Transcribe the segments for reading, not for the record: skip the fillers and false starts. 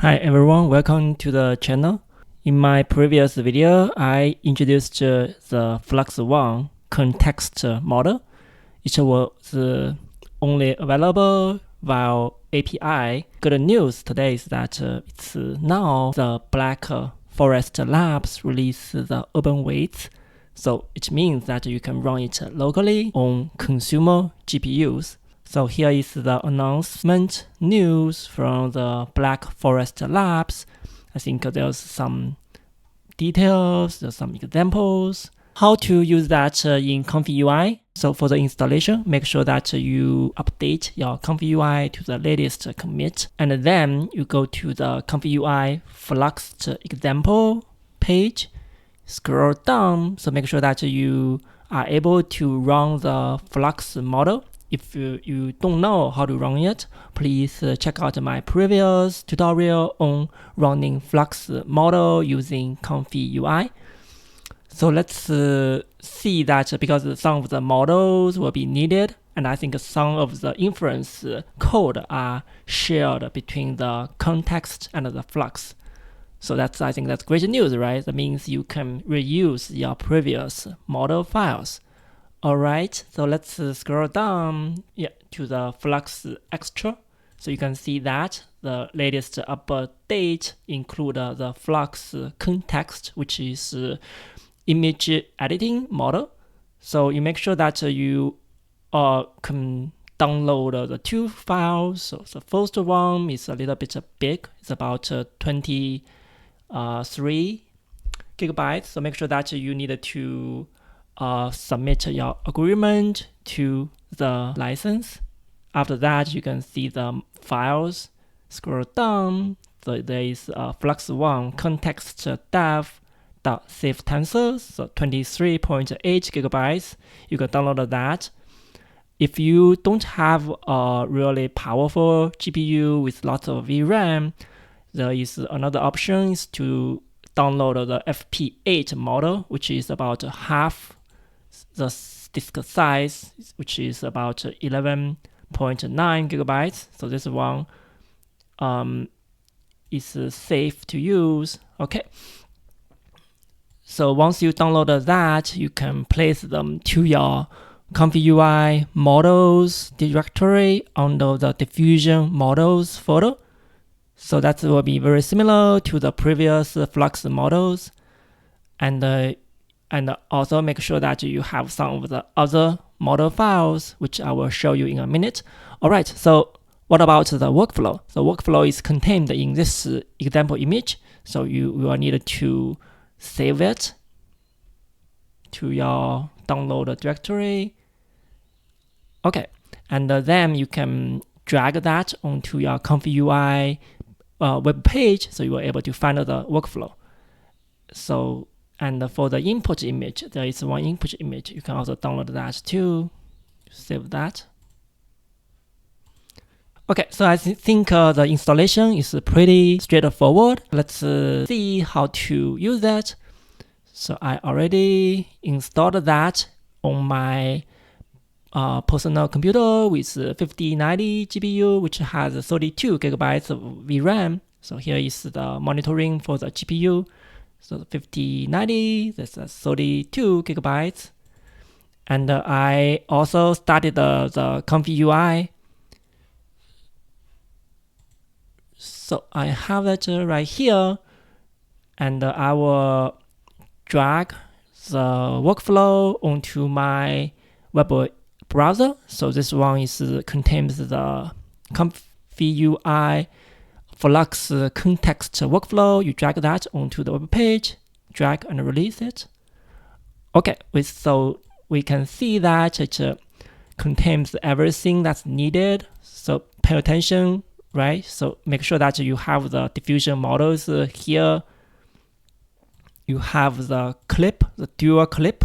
Hi everyone, welcome to the channel. In my previous video, I introduced the FLUX.1 Kontext model. It was only available via API. Good news today is that it's now the Black Forest Labs release the open weights. So it means that you can run it locally on consumer GPUs. So here is the announcement news from the Black Forest Labs. I think there's some details, there's some examples. How to use that in ComfyUI. So for the installation, make sure that you update your ComfyUI to the latest commit. And then you go to the ComfyUI Flux example page. Scroll down, so make sure that you are able to run the Flux model. If you don't know how to run it, please check out my previous tutorial on running Flux model using ComfyUI. So let's see that because some of the models will be needed, and I think some of the inference code are shared between the context and the Flux. So I think that's great news, right? That means you can reuse your previous model files. Alright, so let's scroll down to the Flux Extra. So you can see that the latest update include the Flux Kontext, which is image editing model. So you make sure that you can download the two files. So the first one is a little bit big. It's about 23 gigabytes. So make sure that you need to submit your agreement to the license. After that, you can see the files. Scroll down. So there is FLUX.1 Kontext dev.safe tensors, so 23.8 gigabytes. You can download that. If you don't have a really powerful GPU with lots of VRAM, there is another option is to download the FP8 model, which is about half the disk size, which is about 11.9 gigabytes. So this one is safe to use. Okay. So once you download that, you can place them to your ComfyUI models directory under the diffusion models folder. So that will be very similar to the previous Flux models. And also make sure that you have some of the other model files, which I will show you in a minute. All right, so what about the workflow? The workflow is contained in this example image. So you will need to save it to your download directory. Okay, and then you can drag that onto your ComfyUI web page, so you are able to find the workflow. So, and for the input image, there is one input image. You can also download that too. Save that. Okay, so I think the installation is pretty straightforward. Let's see how to use that. So I already installed that on my personal computer with 5090 GPU, which has 32 gigabytes of VRAM. So here is the monitoring for the GPU. So the 5090, that's 32 gigabytes. And I also started the ComfyUI. So I have that right here, and I will drag the workflow onto my web browser. So this one contains the ComfyUI Flux Kontext workflow. You drag that onto the web page, drag and release it. Okay, so we can see that it contains everything that's needed. So pay attention, right? So make sure that you have the diffusion models here. You have the clip, the dual clip.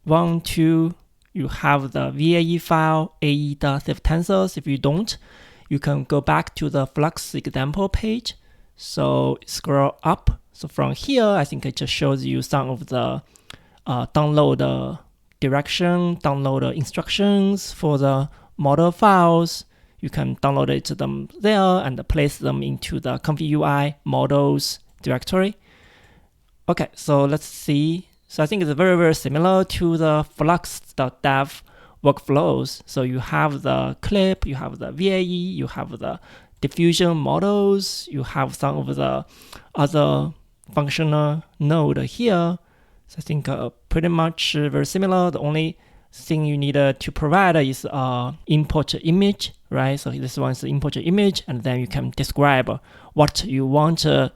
1, 2. You have the VAE file, ae.safe tensors. If you don't, you can go back to the Flux example page. So scroll up. So from here, I think it just shows you some of the download direction, download instructions for the model files. you can download them there and place them into the ComfyUI models directory. Okay, so let's see. So I think it's very, very similar to the FLUX.dev workflows. So you have the clip, you have the VAE, you have the diffusion models, you have some of the other functional node here. So I think pretty much very similar. The only thing you need to provide is import image, right? So this one is the import image, and then you can describe what you want to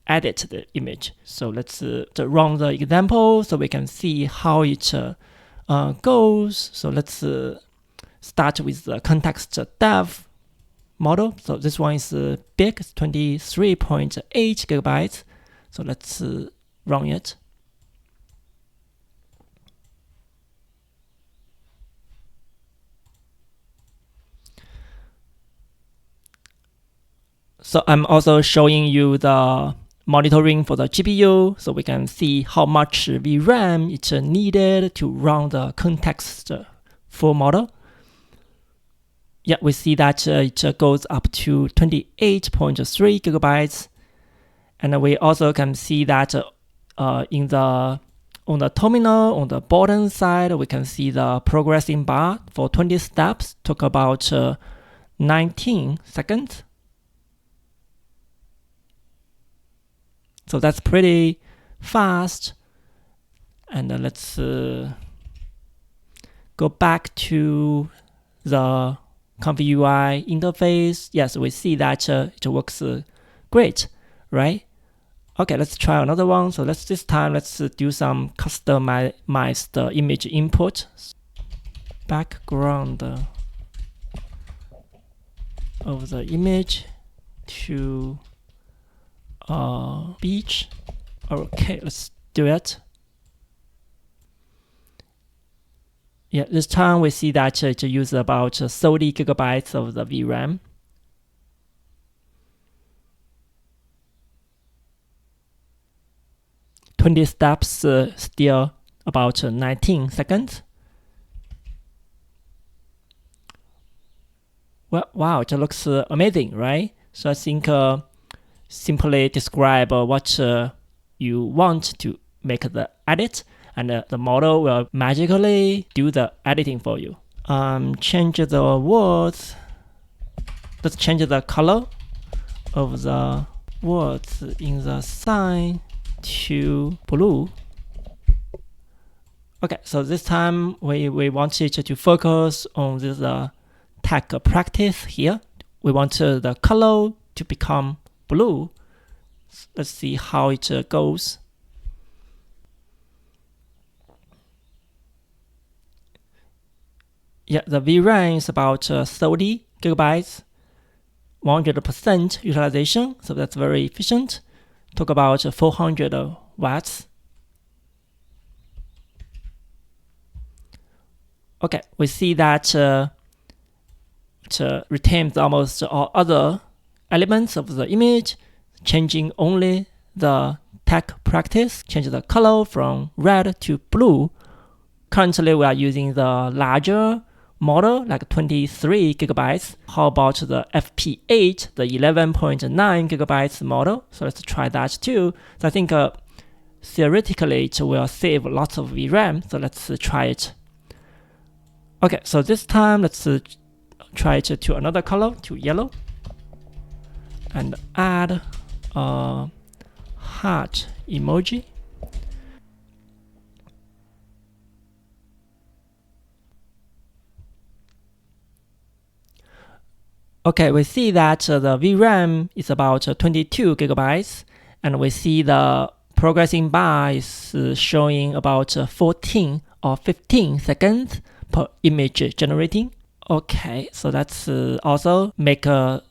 edit the image. So let's run the example so we can see how it goes. So let's start with the context dev model. So this one is big, it's 23.8 gigabytes. So let's run it. So I'm also showing you the monitoring for the GPU, so we can see how much VRAM is needed to run the context full model. Yeah, we see that it goes up to 28.3 gigabytes. And we also can see that on the terminal, on the bottom side, we can see the progressing bar for 20 steps took about 19 seconds. So that's pretty fast. And let's go back to the ComfyUI interface. Yes, we see that it works great, right? Okay, let's try another one. So this time let's do some customized image input. Background of the image to beach. Okay, let's do it. Yeah, this time we see that it uses about 30 gigabytes of the VRAM. Steps still about 19 seconds. Well, wow, it looks amazing, right? So I think simply describe what you want to make the edit, and the model will magically do the editing for you. Change the words. Let's change the color of the words in the sign to blue. Okay, so this time we want it to focus on this tag practice here. We want the color to become blue. Let's see how it goes. Yeah, the VRAM is about 30 gigabytes, 100% utilization, so that's very efficient. Took about 400 watts. Okay, we see that it retains almost all other elements of the image, changing only the tag practice, change the color from red to blue. Currently, we are using the larger model, like 23 gigabytes. How about the FP8, the 11.9 gigabytes model? So let's try that too. So I think theoretically it will save lots of VRAM. So let's try it. Okay, so this time let's try it to another color, to yellow, and add a heart emoji. Okay, we see that the VRAM is about 22 gigabytes, and we see the progressing bar is showing about 14 or 15 seconds per image generating. Okay, so that's also make the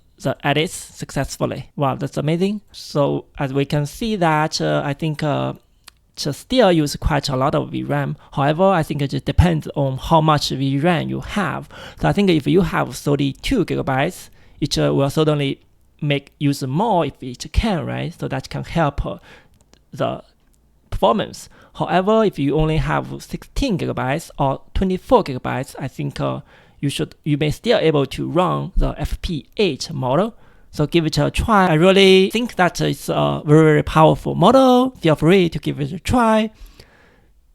edits successfully. Wow, that's amazing. So as we can see that I think still use quite a lot of VRAM. However, I think it depends on how much VRAM you have. So I think if you have 32 gigabytes, it will certainly use more if it can, right? So that can help the performance. However, if you only have 16 gigabytes or 24 gigabytes, I think you may still able to run the FP8 model. So give it a try. I really think that it's a very powerful model. Feel free to give it a try.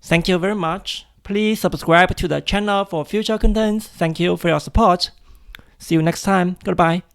Thank you very much. Please subscribe to the channel for future contents. Thank you for your support. See you next time. Goodbye.